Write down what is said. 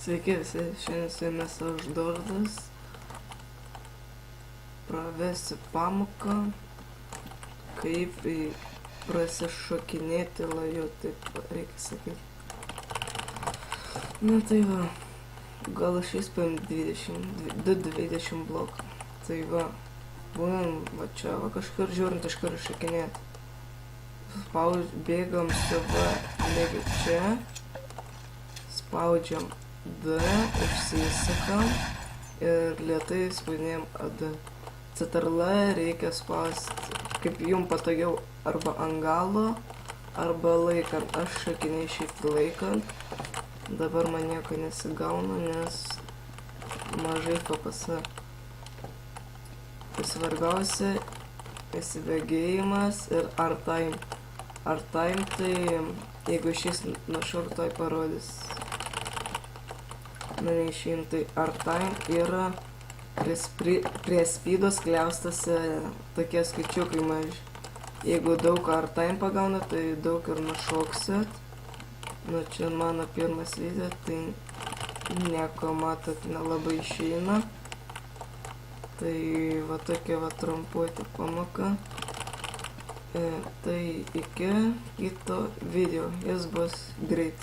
Sveiki visi, šiandien su jumis aš Dordas. Pravesiu pamoką, kaip prasišokinėti laju, taip reikia sakyti. Na tai va, gal išeis paim 20 blokų. Tai va, būnam va čia, va kažkur žiūrint iškart šokinėti. Bėgam save negi čia, spaudžiam D, užsisakam ir lėtai spaudinėjam AD. CTRL reikia spausti, kaip jum patogiau, arba ant galo, arba laikant. Aš šokinėjau shift laikant. Dabar man nieko nesigauna, nes mažai fokusa. Ir svarbiausia, įsibėgėjimas ir R-time. R-time tai, jeigu šis nušok, toj parodys. Nu, neišėjim, tai R-time yra prie speedo skliaustasi tokie skaičiukai maži. Jeigu daug R-time pagauna, tai daug ir nušoksit. Nu, čia mano pirmas video, tai nieko matot nelabai išeina. Tai va tokia va trumpuoti pamoka. Tai iki kito video, jis bus greit.